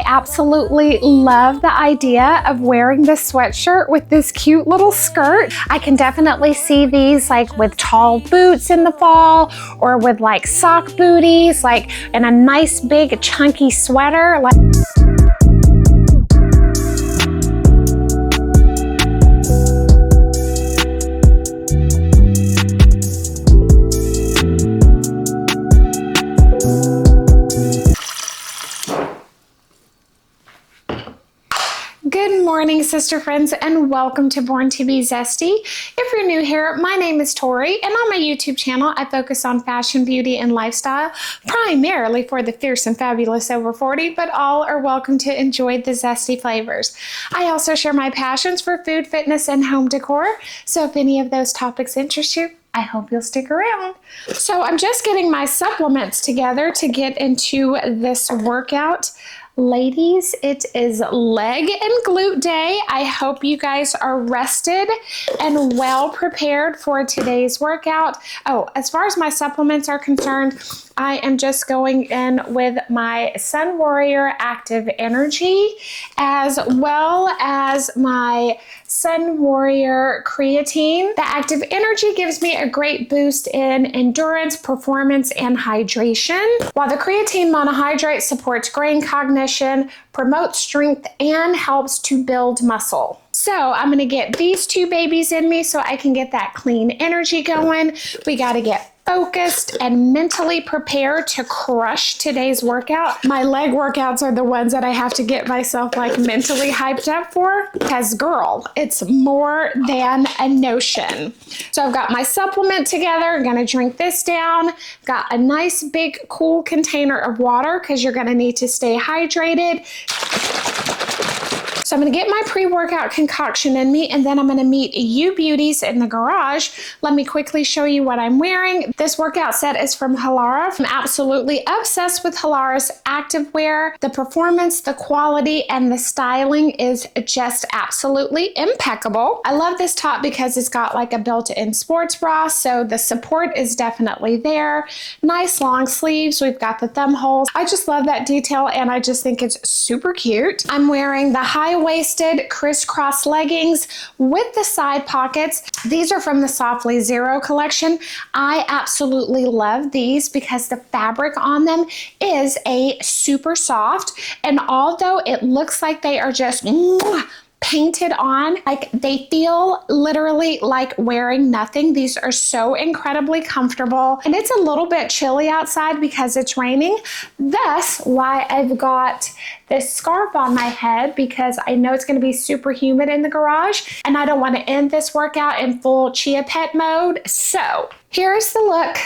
absolutely love the idea of wearing this sweatshirt with this cute little skirt. I can definitely see these like with tall boots in the fall, or with like sock booties, like in a nice big chunky sweater. Good morning, sister friends, and welcome to Born to Be Zesty. If you're new here, my name is Tori, and on my YouTube channel, I focus on fashion, beauty, and lifestyle, primarily for the fierce and fabulous over 40, but all are welcome to enjoy the zesty flavors. I also share my passions for food, fitness, and home decor, so if any of those topics interest you, I hope you'll stick around. So I'm just getting my supplements together to get into this workout. Ladies, it is leg and glute day. I hope you guys are rested and well prepared for today's workout. Oh, as far as my supplements are concerned, I am just going in with my Sun Warrior Active Energy, as well as my Sun Warrior Creatine. The Active Energy gives me a great boost in endurance, performance, and hydration, while the Creatine Monohydrate supports brain cognition, promotes strength, and helps to build muscle. So I'm going to get these two babies in me so I can get that clean energy going. We got to get focused and mentally prepared to crush today's workout. My leg workouts are the ones that I have to get myself like mentally hyped up for, because girl, it's more than a notion. So I've got my supplement together. I'm gonna drink this down. Got a nice big cool container of water because you're gonna need to stay hydrated. So I'm going to get my pre-workout concoction in me, and then I'm going to meet you beauties in the garage. Let me quickly show you what I'm wearing. This workout set is from Halara. I'm absolutely obsessed with Halara's activewear. The performance, the quality, and the styling is just absolutely impeccable. I love this top because it's got like a built-in sports bra, so the support is definitely there. Nice long sleeves. We've got the thumb holes. I just love that detail, and I just think it's super cute. I'm wearing the high-waisted crisscross leggings with the side pockets. These are from the Softly Zero collection. I absolutely love these because the fabric on them is a super soft, and although it looks like they are just painted on, like they feel literally like wearing nothing. These are so incredibly comfortable, and it's a little bit chilly outside because it's raining. Thus why I've got this scarf on my head, because I know it's going to be super humid in the garage and I don't want to end this workout in full chia pet mode. So here's the look.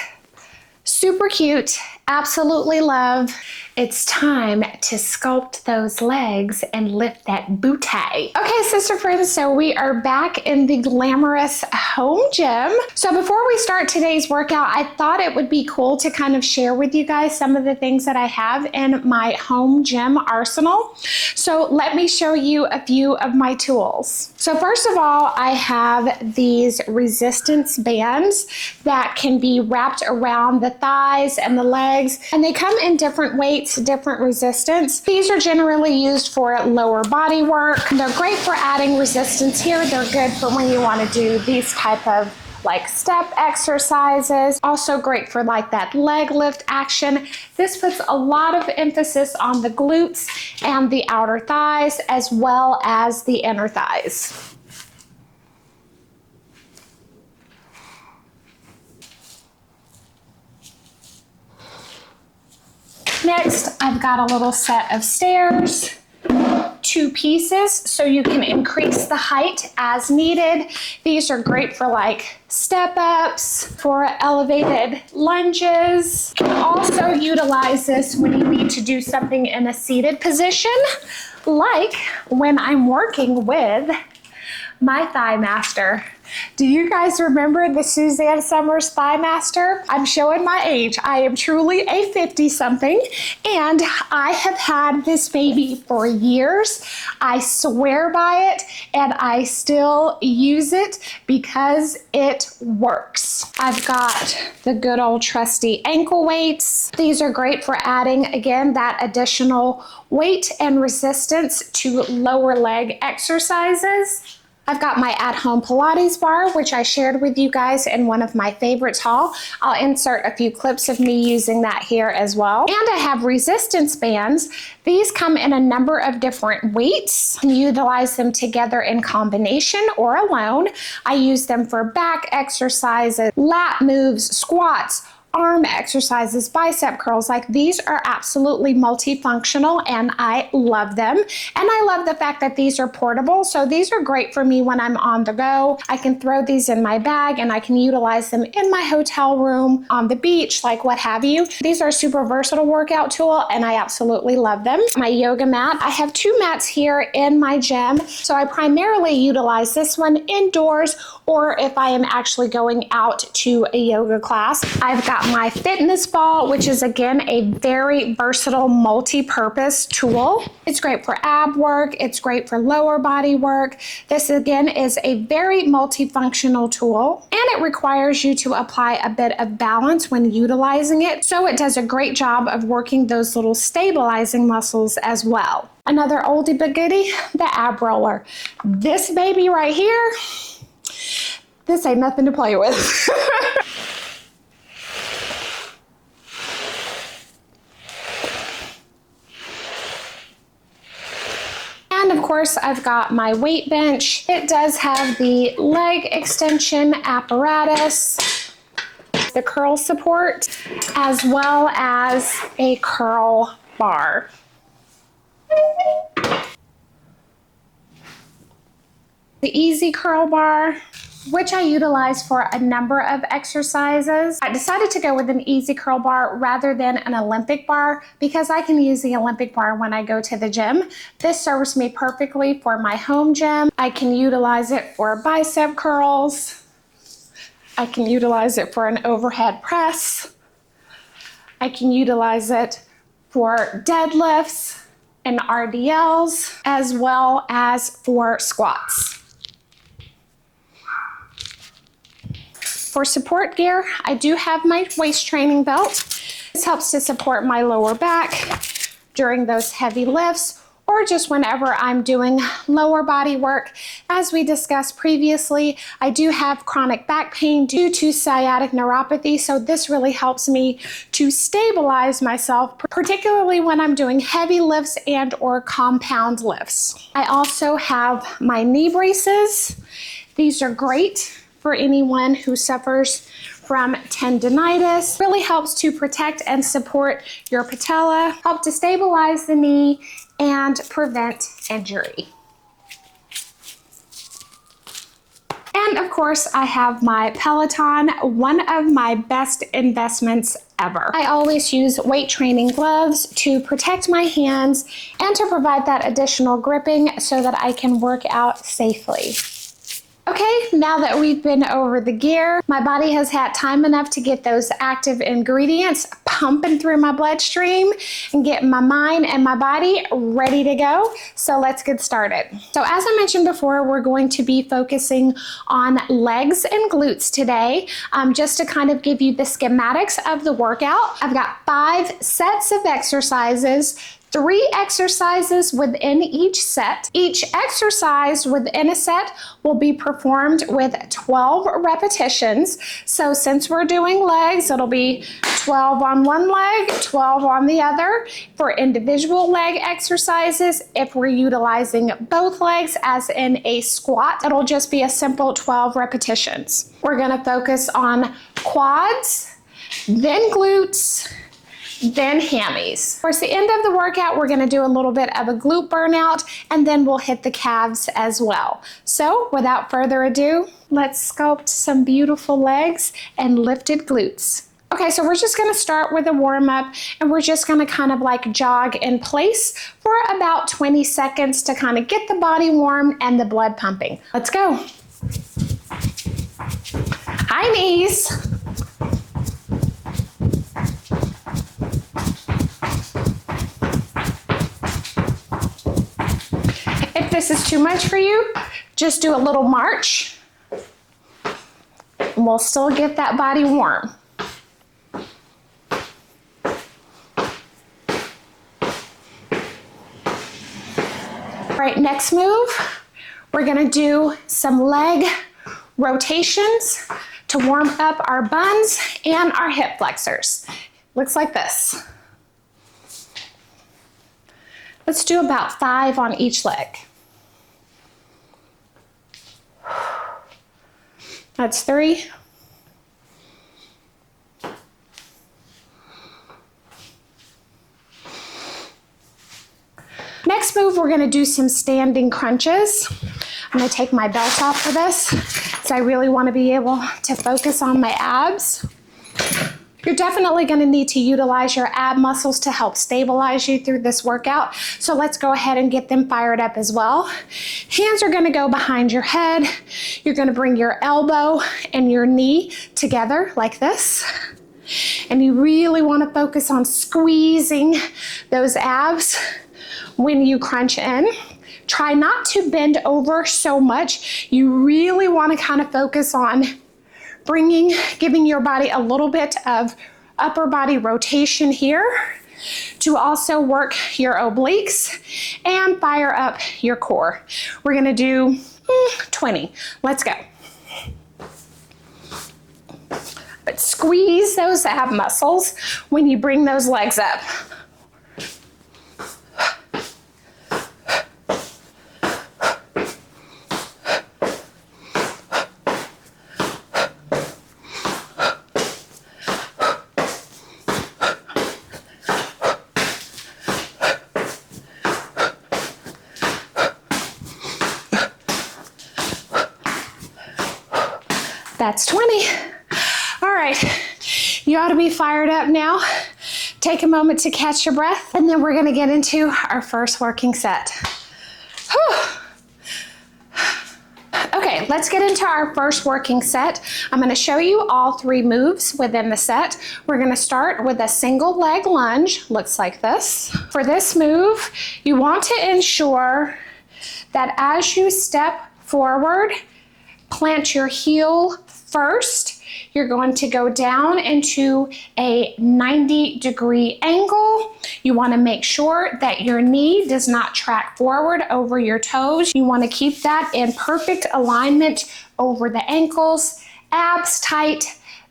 Super cute. Absolutely love. It's time to sculpt those legs and lift that booty. Okay, sister friends, so we are back in the glamorous home gym. So before we start today's workout, I thought it would be cool to kind of share with you guys some of the things that I have in my home gym arsenal. So let me show you a few of my tools. So first of all, I have these resistance bands that can be wrapped around the thighs and the legs, and they come in different weights, different resistance. These are generally used for lower body work. They're great for adding resistance here. They're good for when you want to do these type of like step exercises. Also great for like that leg lift action. This puts a lot of emphasis on the glutes and the outer thighs, as well as the inner thighs. Next, I've got a little set of stairs, 2 pieces, so you can increase the height as needed. These are great for like step ups, for elevated lunges. You can also utilize this when you need to do something in a seated position, like when I'm working with my Thigh Master. Do you guys remember the Suzanne Summers Thigh Master? I'm showing my age. I am truly a 50-something, and I have had this baby for years. I swear by it, and I still use it because it works. I've got the good old trusty ankle weights. These are great for adding, again, that additional weight and resistance to lower leg exercises. I've got my at-home Pilates bar, which I shared with you guys in one of my favorites haul. I'll insert a few clips of me using that here as well. And I have resistance bands. These come in a number of different weights. You can utilize them together in combination or alone. I use them for back exercises, lat moves, squats, arm exercises, bicep curls. Like, these are absolutely multifunctional and I love them. And I love the fact that these are portable. So these are great for me when I'm on the go. I can throw these in my bag and I can utilize them in my hotel room, on the beach, like what have you. These are a super versatile workout tool and I absolutely love them. My yoga mat. I have two mats here in my gym. So I primarily utilize this one indoors, or if I am actually going out to a yoga class. I've got my fitness ball, which is again a very versatile multi-purpose tool. It's great for ab work. It's great for lower body work. This again is a very multifunctional tool, and it requires you to apply a bit of balance when utilizing it. So it does a great job of working those little stabilizing muscles as well. Another oldie but goodie, the ab roller. This baby right here, this ain't nothing to play with. And of course, I've got my weight bench. It does have the leg extension apparatus, the curl support, as well as a curl bar. The easy curl bar, which I utilize for a number of exercises. I decided to go with an easy curl bar rather than an Olympic bar because I can use the Olympic bar when I go to the gym. This serves me perfectly for my home gym. I can utilize it for bicep curls. I can utilize it for an overhead press. I can utilize it for deadlifts and RDLs, as well as for squats. For support gear, I do have my waist training belt. This helps to support my lower back during those heavy lifts, or just whenever I'm doing lower body work. As we discussed previously, I do have chronic back pain due to sciatic neuropathy, so this really helps me to stabilize myself, particularly when I'm doing heavy lifts and or compound lifts. I also have my knee braces. These are great for anyone who suffers from tendinitis. Really helps to protect and support your patella, help to stabilize the knee, and prevent injury. And of course, I have my Peloton, one of my best investments ever. I always use weight training gloves to protect my hands and to provide that additional gripping so that I can work out safely. Okay, now that we've been over the gear, my body has had time enough to get those active ingredients pumping through my bloodstream and get my mind and my body ready to go. So let's get started. So as I mentioned before, we're going to be focusing on legs and glutes today. Just to kind of give you the schematics of the workout, I've got 5 sets of exercises, 3 exercises within each set. Each exercise within a set will be performed with 12 repetitions. So since we're doing legs, it'll be 12 on one leg, 12 on the other. For individual leg exercises, if we're utilizing both legs, as in a squat, it'll just be a simple 12 repetitions. We're gonna focus on quads, then glutes, then hammies. Towards the end of the workout, we're gonna do a little bit of a glute burnout, and then we'll hit the calves as well. So without further ado, let's sculpt some beautiful legs and lifted glutes. Okay, so we're just gonna start with a warm up, and we're just gonna kind of like jog in place for about 20 seconds to kind of get the body warm and the blood pumping. Let's go. High knees. If this is too much for you, just do a little march. And we'll still get that body warm. All right, next move, we're gonna do some leg rotations to warm up our buns and our hip flexors. Looks like this. Let's do about 5 on each leg. That's 3. Next move, we're gonna do some standing crunches. I'm gonna take my belt off for this, because I really wanna be able to focus on my abs. You're definitely gonna need to utilize your ab muscles to help stabilize you through this workout. So let's go ahead and get them fired up as well. Hands are gonna go behind your head. You're gonna bring your elbow and your knee together like this. And you really wanna focus on squeezing those abs when you crunch in. Try not to bend over so much. You really wanna kind of focus on giving your body a little bit of upper body rotation here to also work your obliques and fire up your core. We're gonna do 20. Let's go. But squeeze those ab muscles when you bring those legs up. That's 20. All right, you ought to be fired up now. Take a moment to catch your breath, and then we're gonna get into our first working set. Whew. Okay, let's get into our first working set. I'm gonna show you all 3 moves within the set. We're gonna start with a single leg lunge, looks like this. For this move, you want to ensure that as you step forward, plant your heel first. You're going to go down into a 90-degree angle. You want to make sure that your knee does not track forward over your toes. You want to keep that in perfect alignment over the ankles. Abs tight,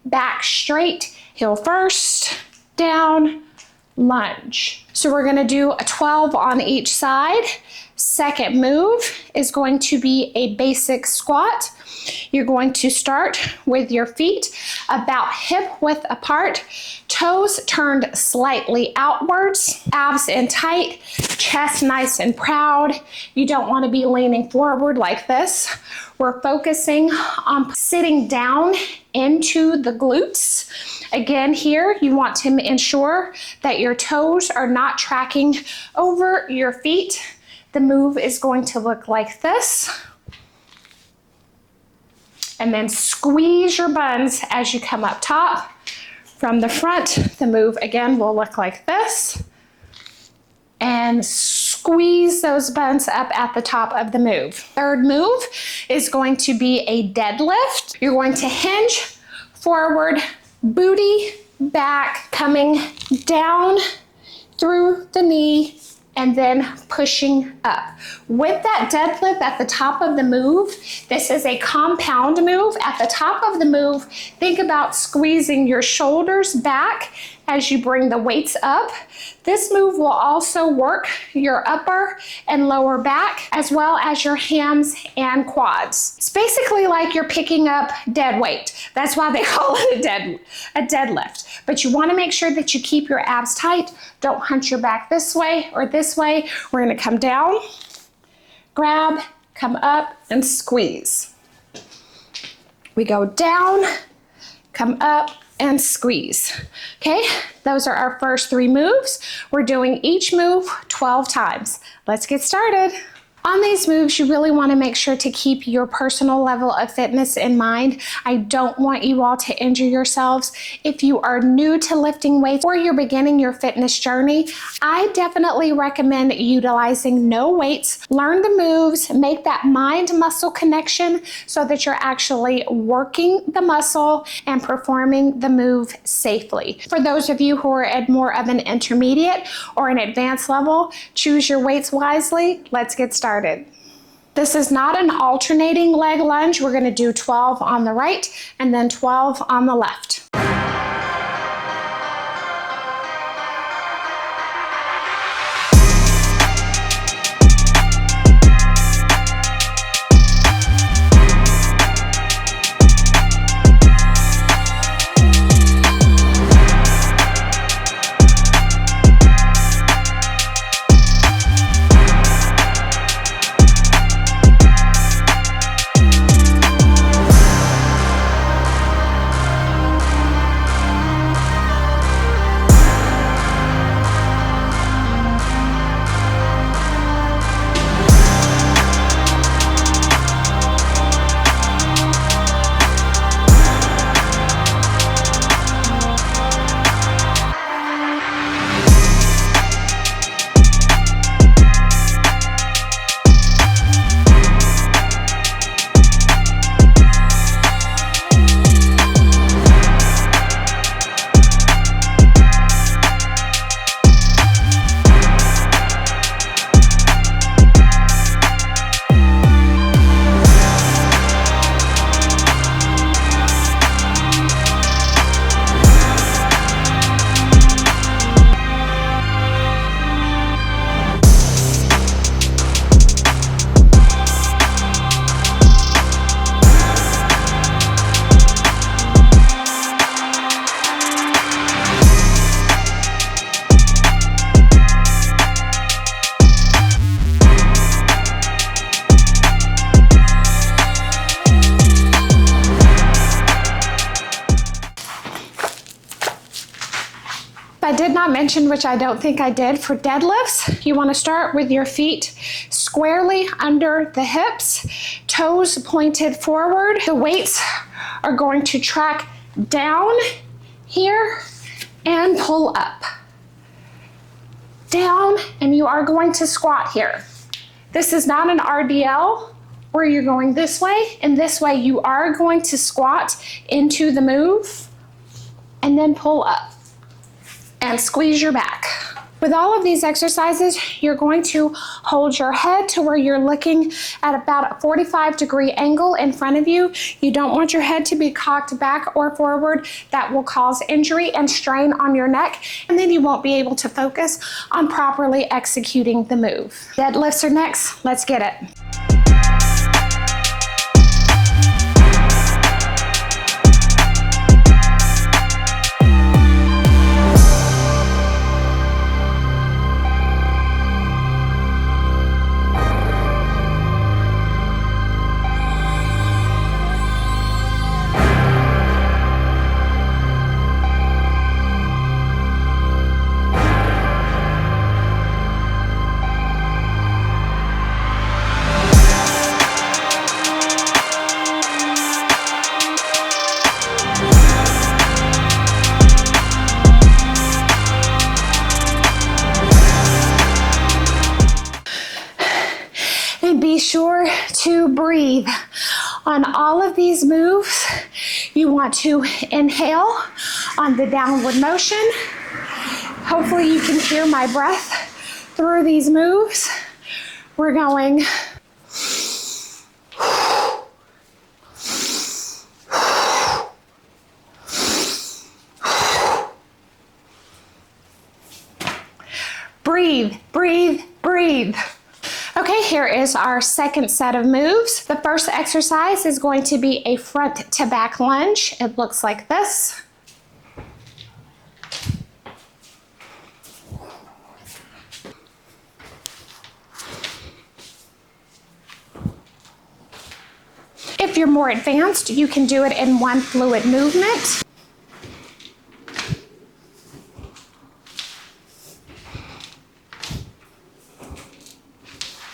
back straight, heel first, down, lunge. So we're going to do a 12 on each side. Second move is going to be a basic squat. You're going to start with your feet about hip width apart, toes turned slightly outwards, abs in tight, chest nice and proud. You don't want to be leaning forward like this. We're focusing on sitting down into the glutes. Again, here you want to ensure that your toes are not tracking over your feet. The move is going to look like this. And then squeeze your buns as you come up top. From the front, the move again will look like this. And squeeze those buns up at the top of the move. Third move is going to be a deadlift. You're going to hinge forward, booty back, coming down through the knee, and then pushing up. With that deadlift at the top of the move, this is a compound move. At the top of the move, think about squeezing your shoulders back as you bring the weights up. This move will also work your upper and lower back, as well as your hams and quads. It's basically like you're picking up dead weight. That's why they call it a deadlift. But you want to make sure that you keep your abs tight. Don't hunch your back this way or this way. We're going to come down, grab, come up, and squeeze. We go down, come up, and squeeze. Okay, those are our first 3 moves. We're doing each move 12 times. Let's get started. On these moves, you really want to make sure to keep your personal level of fitness in mind. I don't want you all to injure yourselves. If you are new to lifting weights or you're beginning your fitness journey, I definitely recommend utilizing no weights. Learn the moves, make that mind-muscle connection so that you're actually working the muscle and performing the move safely. For those of you who are at more of an intermediate or an advanced level, choose your weights wisely. Let's get started. This is not an alternating leg lunge. We're going to do 12 on the right and then 12 on the left. I did not mention, which I don't think I did, for deadlifts, you want to start with your feet squarely under the hips, toes pointed forward. The weights are going to track down here and pull up. Down, and you are going to squat here. This is not an RDL where you're going this way and this way. You are going to squat into the move and then pull up and squeeze your back. With all of these exercises, you're going to hold your head to where you're looking at about a 45-degree angle in front of you. You don't want your head to be cocked back or forward. That will cause injury and strain on your neck, and then you won't be able to focus on properly executing the move. Deadlifts are next. Let's get it. Be sure to breathe. On all of these moves, you want to inhale on the downward motion. Hopefully you can hear my breath through these moves. We're going breathe, breathe, breathe. Okay, here is our second set of moves. The first exercise is going to be a front to back lunge. It looks like this. If you're more advanced, you can do it in one fluid movement.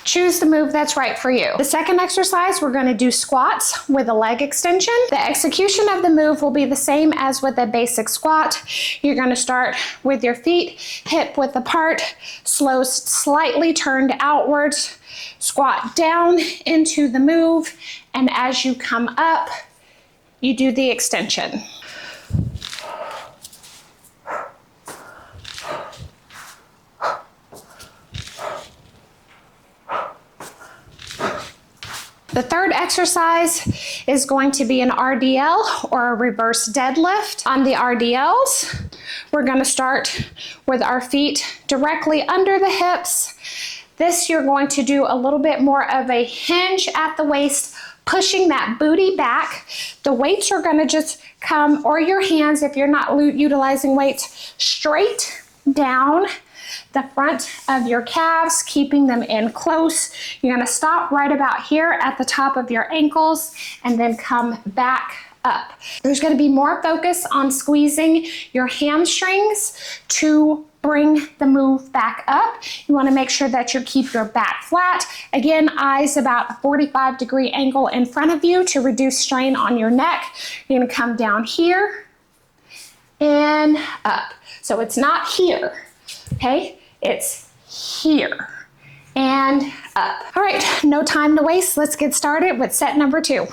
Choose the move that's right for you. The second exercise, we're going to do squats with a leg extension. The execution of the move will be the same as with a basic squat. You're going to start with your feet hip width apart, slightly turned outwards, squat down into the move, and as you come up, you do the extension. The third exercise is going to be an RDL or a reverse deadlift. On the RDLs, we're going to start with our feet directly under the hips. This you're going to do a little bit more of a hinge at the waist, pushing that booty back. The weights are going to just come, or your hands if you're not utilizing weights, straight down the front of your calves, keeping them in close. You're going to stop right about here at the top of your ankles and then come back up. There's going to be more focus on squeezing your hamstrings to bring the move back up. You want to make sure that you keep your back flat. Again, eyes about a 45-degree angle in front of you to reduce strain on your neck. You're going to come down here and up. So it's not here, okay? It's here and up. All right, no time to waste. Let's get started with set number 2.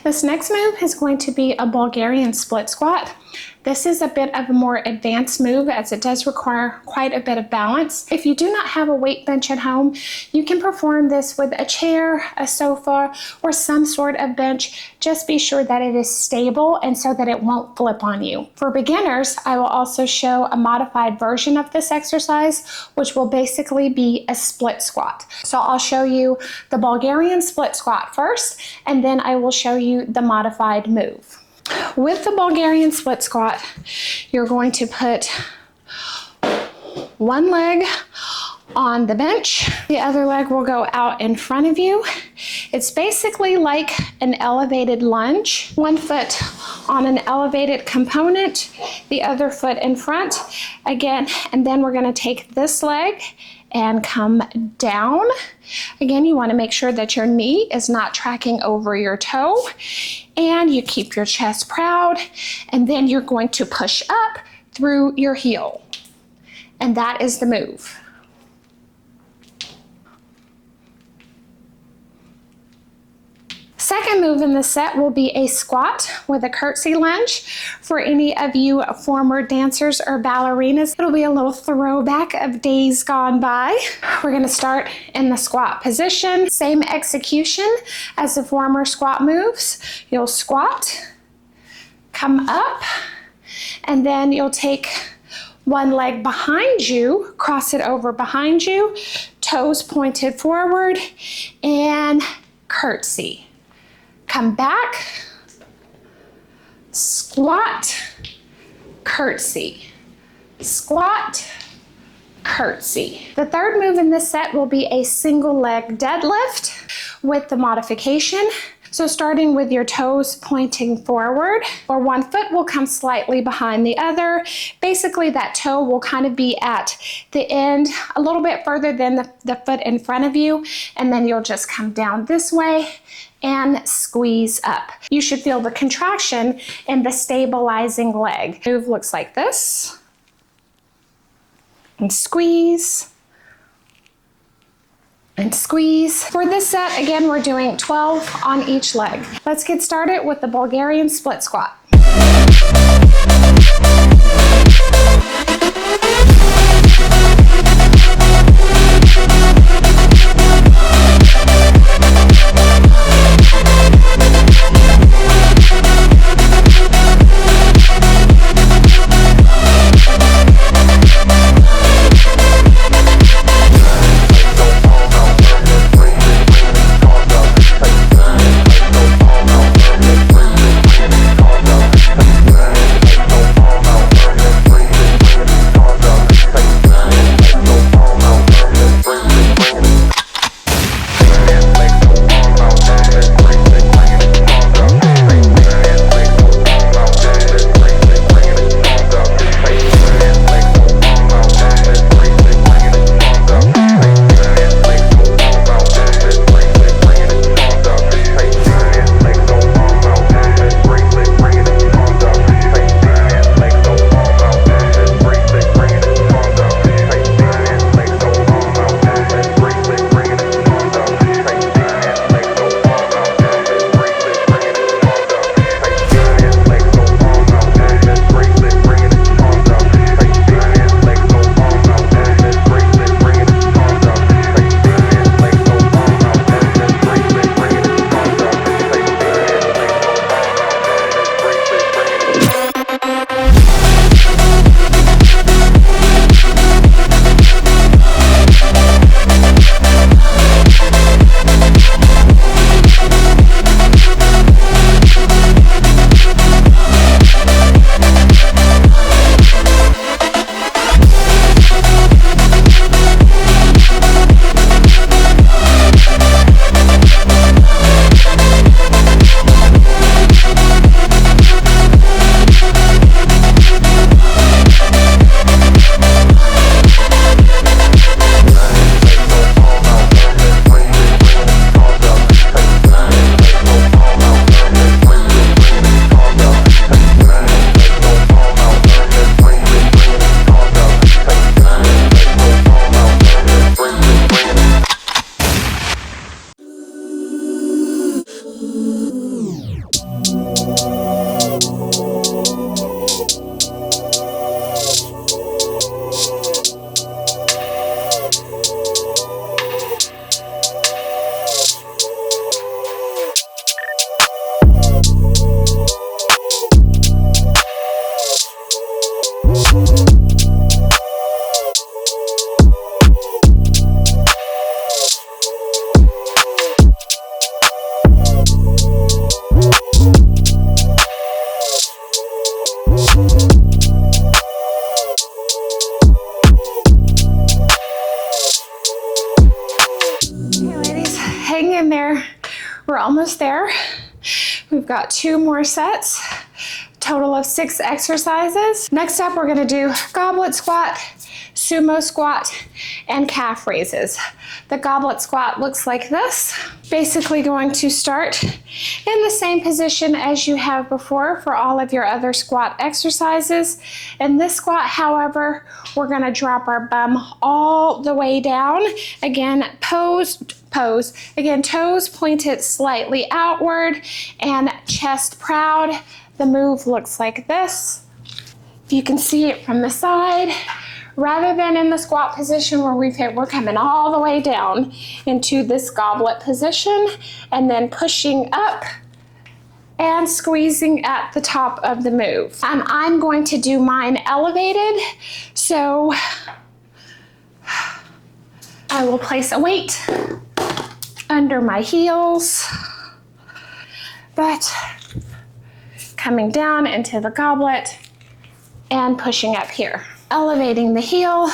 This next move is going to be a Bulgarian split squat. This is a bit of a more advanced move as it does require quite a bit of balance. If you do not have a weight bench at home, you can perform this with a chair, a sofa, or some sort of bench. Just be sure that it is stable and so that it won't flip on you. For beginners, I will also show a modified version of this exercise, which will basically be a split squat. So I'll show you the Bulgarian split squat first, and then I will show you the modified move. With the Bulgarian split squat, you're going to put one leg on the bench. The other leg will go out in front of you. It's basically like an elevated lunge. One foot on an elevated component, the other foot in front. Again, and then we're gonna take this leg and come down. Again, you wanna make sure that your knee is not tracking over your toe, and you keep your chest proud, and then you're going to push up through your heel. And that is the move. Second move in the set will be a squat with a curtsey lunge. For any of you former dancers or ballerinas, it'll be a little throwback of days gone by. We're gonna start in the squat position. Same execution as the former squat moves. You'll squat, come up, and then you'll take one leg behind you, cross it over behind you, toes pointed forward, and curtsey. Come back, squat, curtsey, squat, curtsey. The third move in this set will be a single leg deadlift with the modification. So starting with your toes pointing forward, or one foot will come slightly behind the other. Basically that toe will kind of be at the end, a little bit further than the foot in front of you, and then you'll just come down this way and squeeze up. You should feel the contraction in the stabilizing leg. Move looks like this. And squeeze. And squeeze. For this set, again, we're doing 12 on each leg. Let's get started with the Bulgarian split squat. We're almost there. We've got 2 more sets. Total of 6 exercises. Next up, we're gonna do goblet squat, sumo squat, and calf raises. The goblet squat looks like this. Basically going to start in the same position as you have before for all of your other squat exercises. In this squat, however, we're gonna drop our bum all the way down. Again, pose. Again, toes pointed slightly outward and chest proud. The move looks like this. If you can see it from the side, rather than in the squat position where we're coming all the way down into this goblet position and then pushing up and squeezing at the top of the move. I'm going to do mine elevated, so I will place a weight under my heels, but coming down into the goblet and pushing up here. Elevating the heel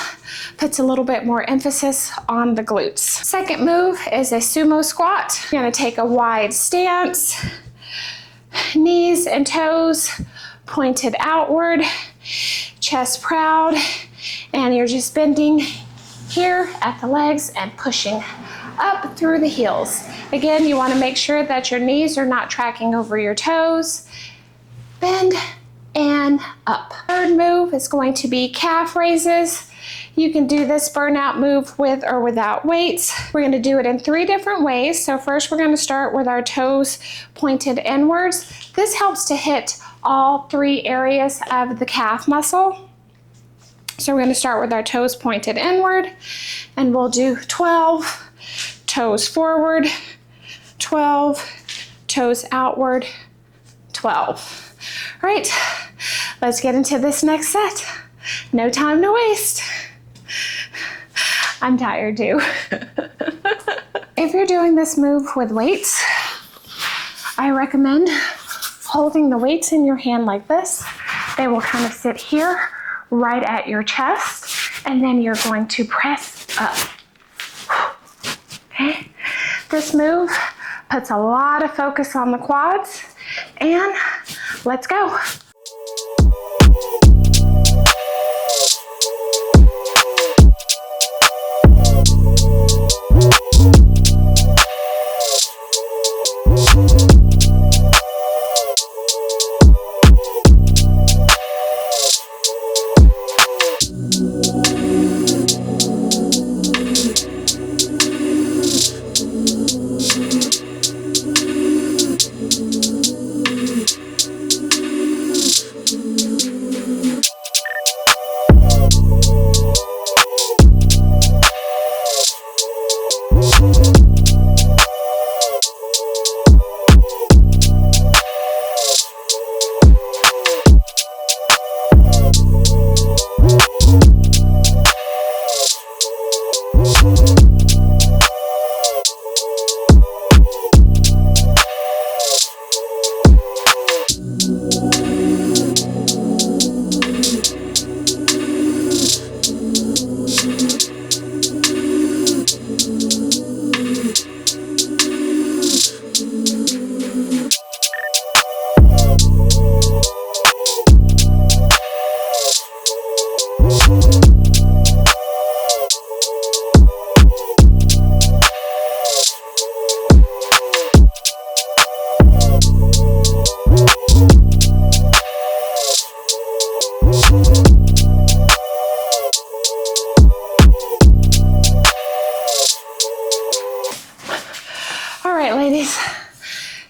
puts a little bit more emphasis on the glutes. Second move is a sumo squat. You're gonna take a wide stance, knees and toes pointed outward, chest proud, and you're just bending here at the legs and pushing up through the heels. Again, you wanna make sure that your knees are not tracking over your toes. Bend and up. Third move is going to be calf raises. You can do this burnout move with or without weights. We're gonna do it in 3 different ways. So first we're gonna start with our toes pointed inwards. This helps to hit all 3 areas of the calf muscle. So we're gonna start with our toes pointed inward, and we'll do 12 toes forward, 12 toes outward, 12. All right, let's get into this next set. No time to waste. I'm tired too. If you're doing this move with weights, I recommend holding the weights in your hand like this. They will kind of sit here right at your chest, and then you're going to press up. Okay, this move puts a lot of focus on the quads, and let's go.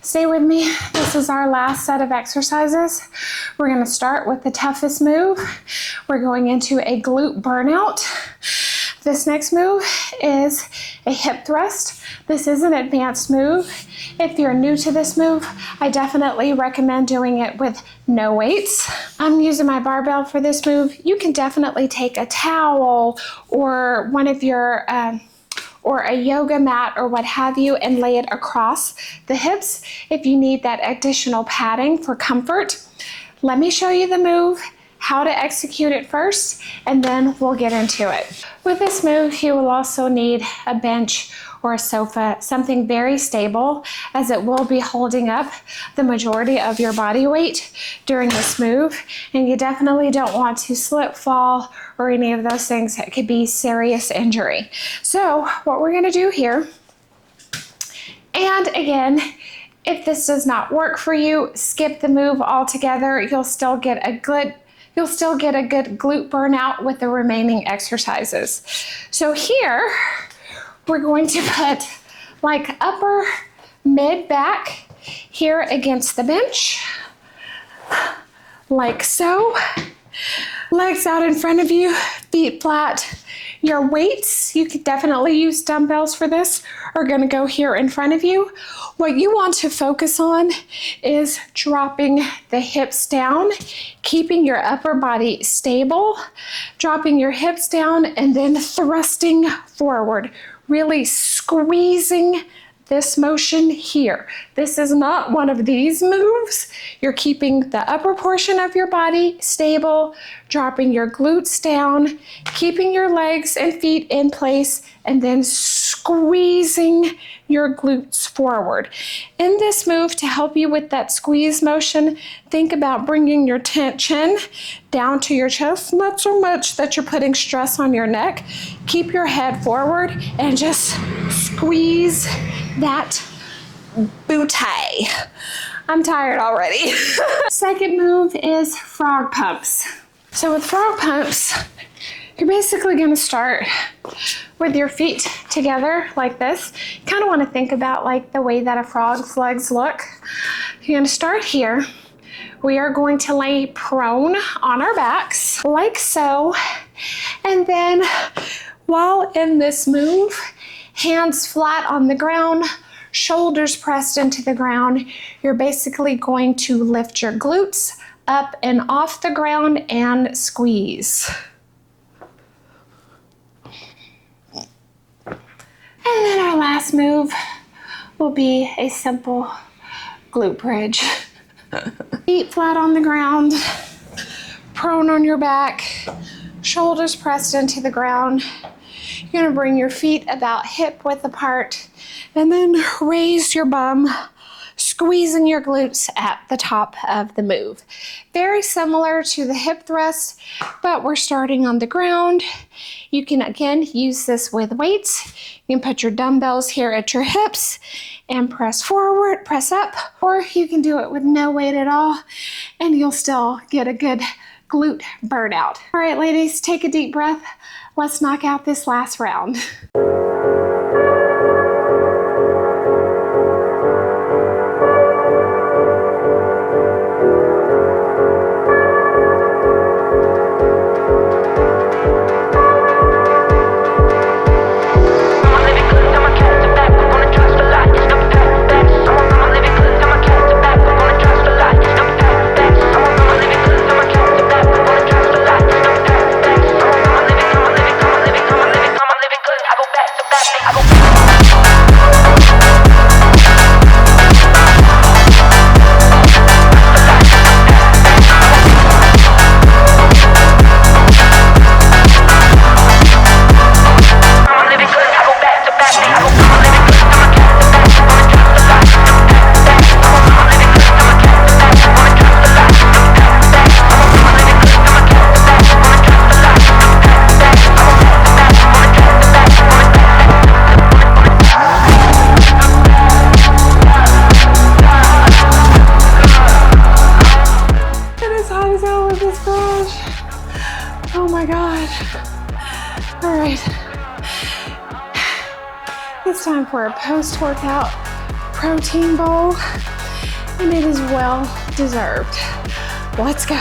Stay with me. This is our last set of exercises. We're going to start with the toughest move. We're going into a glute burnout. This next move is a hip thrust. This is an advanced move. If you're new to this move, I definitely recommend doing it with no weights. I'm using my barbell for this move. You can definitely take a towel or one of your or a yoga mat or what have you and lay it across the hips if you need that additional padding for comfort. Let me show you the move, how to execute it first, and then we'll get into it. With this move, you will also need a bench or a sofa, something very stable, as it will be holding up the majority of your body weight during this move, and you definitely don't want to slip, fall, or any of those things that could be serious injury. So what we're gonna do here, and again, if this does not work for you, skip the move altogether. You'll still get a good glute burnout with the remaining exercises. So here, we're going to put like upper mid back here against the bench, like so. Legs out in front of you, feet flat. Your weights, you could definitely use dumbbells for this, are gonna go here in front of you. What you want to focus on is dropping the hips down, keeping your upper body stable, dropping your hips down, and then thrusting forward, really squeezing this motion here. This is not one of these moves. You're keeping the upper portion of your body stable, dropping your glutes down, keeping your legs and feet in place, and then squeezing your glutes forward. In this move, to help you with that squeeze motion, think about bringing your chin down to your chest, not so much that you're putting stress on your neck. Keep your head forward and just squeeze that booty. I'm tired already. Second move is frog pumps. So with frog pumps, you're basically gonna start with your feet together like this. You kind of want to think about like the way that a frog's legs look. You're gonna start here. We are going to lay prone on our backs, like so. And then while in this move, hands flat on the ground, shoulders pressed into the ground, you're basically going to lift your glutes up and off the ground and squeeze. And then our last move will be a simple glute bridge. Feet flat on the ground, prone on your back, shoulders pressed into the ground. You're gonna bring your feet about hip width apart and then raise your bum, squeezing your glutes at the top of the move. Very similar to the hip thrust, but we're starting on the ground. You can again use this with weights. You can put your dumbbells here at your hips and press forward, press up, or you can do it with no weight at all and you'll still get a good glute burnout. All right, ladies, take a deep breath. Let's knock out this last round. Oh my God. All right. It's time for a post-workout protein bowl, and it is well deserved. Let's go.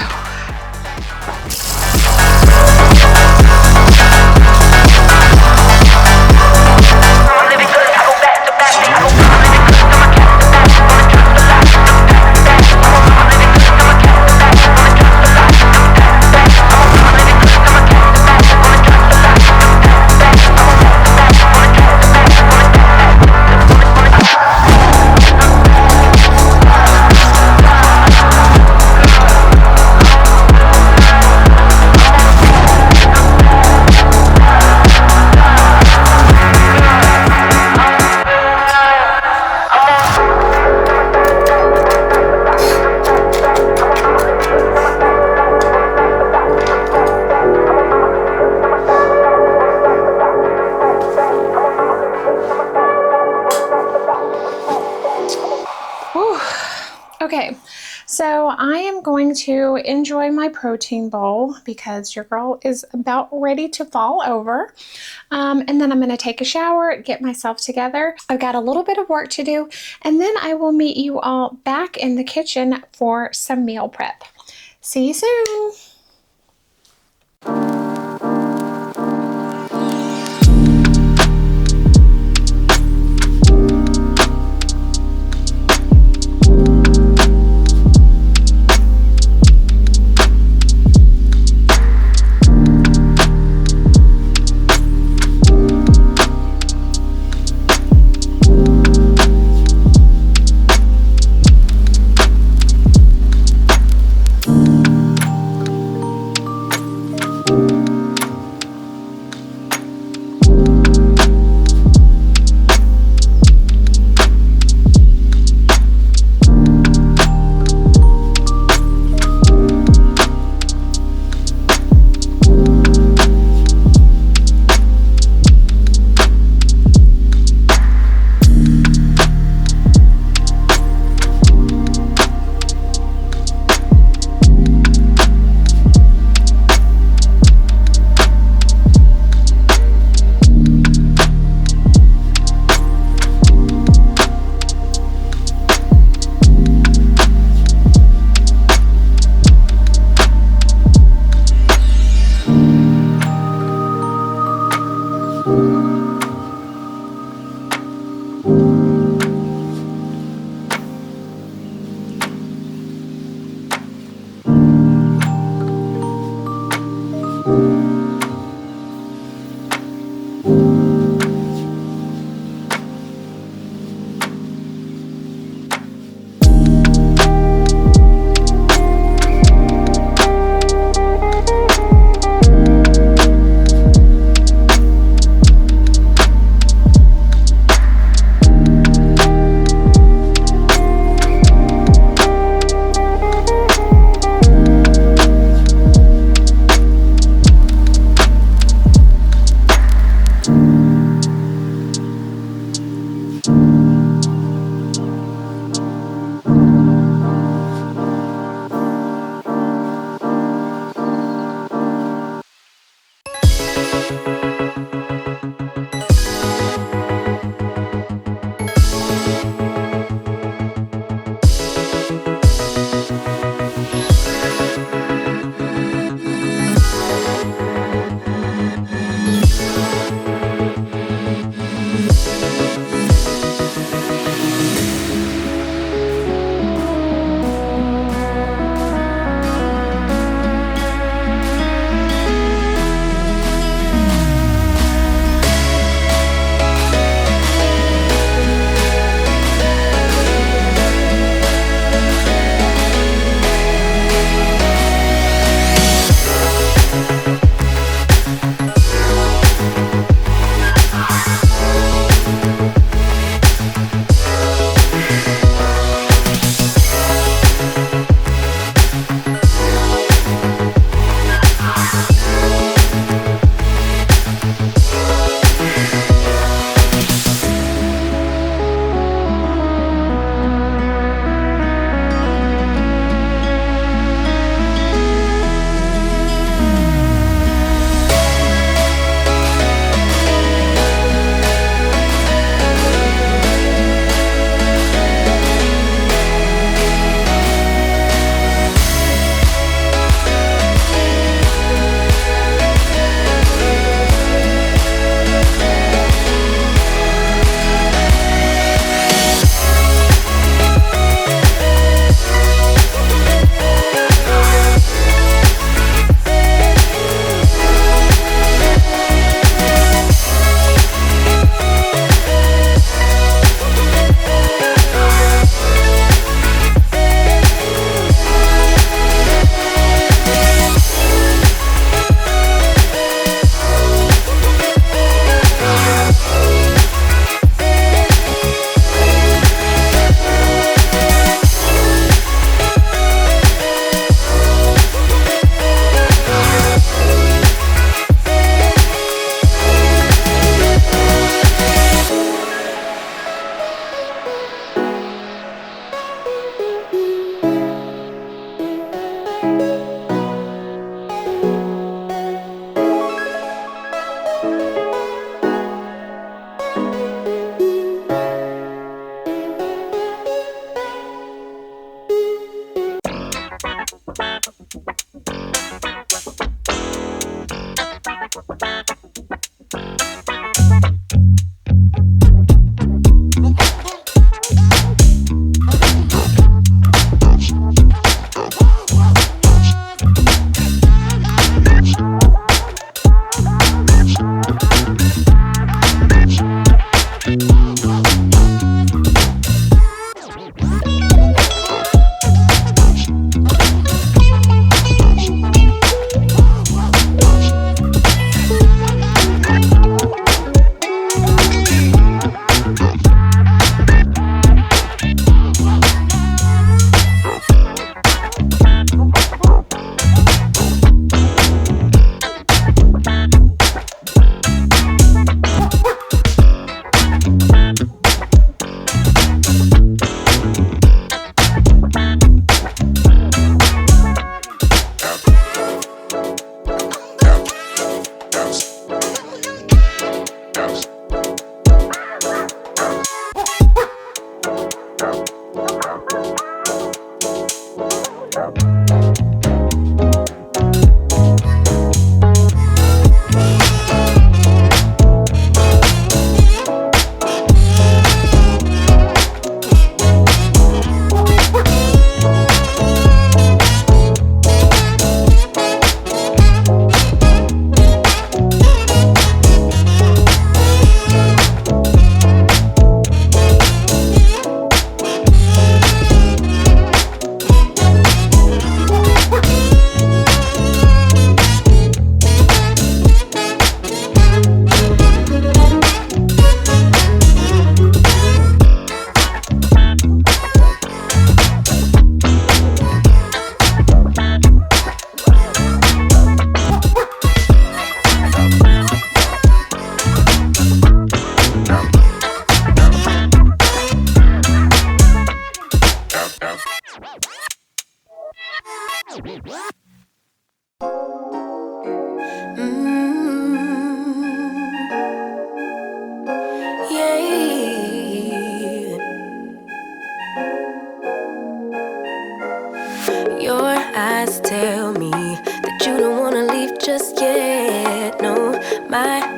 Okay, so I am going to enjoy my protein bowl because your girl is about ready to fall over. And then I'm going to take a shower, get myself together. I've got a little bit of work to do, and then I will meet you all back in the kitchen for some meal prep. See you soon.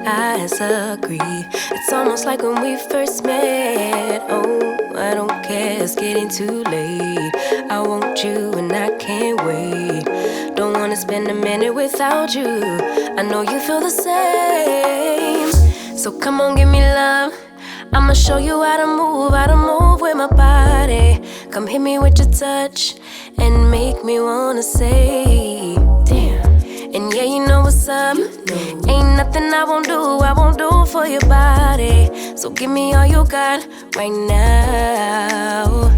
eyes agree. It's almost like when we first met. Oh, I don't care, it's getting too late. I want you and I can't wait. Don't wanna spend a minute without you. I know you feel the same. So come on, give me love. I'ma show you how to move with my body. Come hit me with your touch and make me wanna say, damn. And yeah, you know what's up. Ain't nothing I won't do for your body. So give me all you got right now.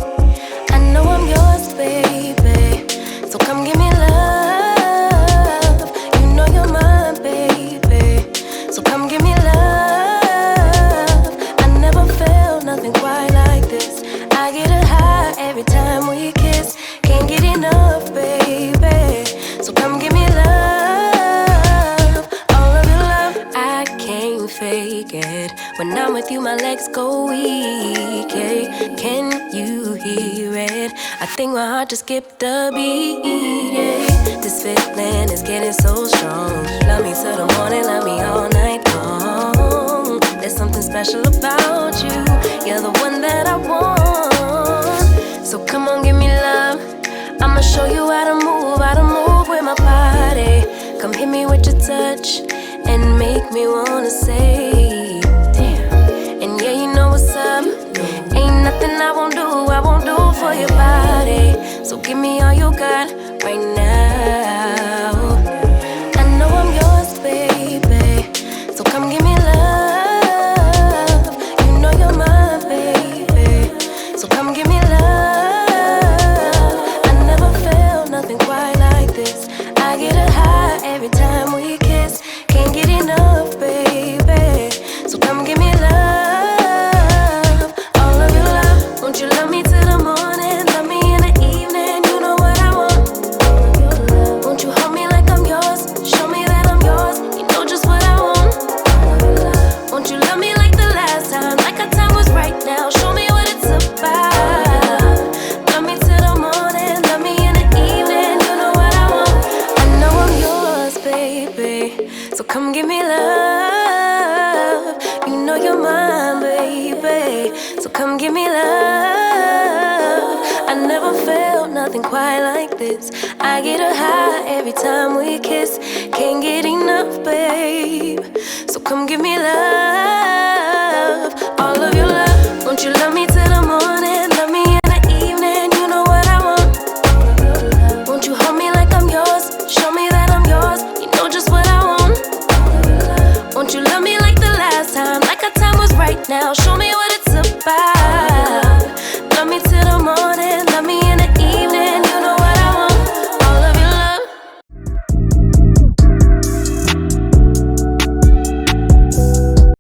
I know I'm yours, baby. So come give me love. You know you're mine, baby. So come give me love. I never felt nothing quite like this. I get a high every time we kiss. Can't get enough, baby. So come give me love, all of your love. I can't fake it. When I'm with you, my legs go weak. Hey, can you hear it? I think my heart just skipped a beat. Yeah. This feeling is getting so strong. Love me till the morning, love me all night long. There's something special about you. You're the one that I want. So come on, give me love. I'ma show you how to move with my body. Come hit me with your touch and make me wanna say, damn. And yeah, you know what's up. Ain't nothing I won't do for your body. So give me all you got right now. I know I'm yours, baby. So come give me love. You know you're mine, baby. So come give me love. I never felt nothing quite like this. I get a high every time we kiss. Can't get enough, baby. So come give me love, all of your love. Won't you love me till the morning? Love me in the evening, you know what I want. Won't you hold me like I'm yours? Show me that I'm yours, you know just what I want. Won't you love me like the last time? Like our time was right now. Show me what it's about. Love me till the morning, love me in the evening, you know what I want. I know I'm yours, baby. So come give me love. You know you're mine, baby. So come give me love. I never felt nothing quite like this. I get a high every time we kiss. Can't get enough, babe. So come give me love, all of your love. Won't you love me till the morning? Love me in the evening, you know what I want. Won't you hold me like I'm yours? Show me that I'm yours, you know just what I want. Won't you love me like the last time? Like our time was right now. Show me what it's about.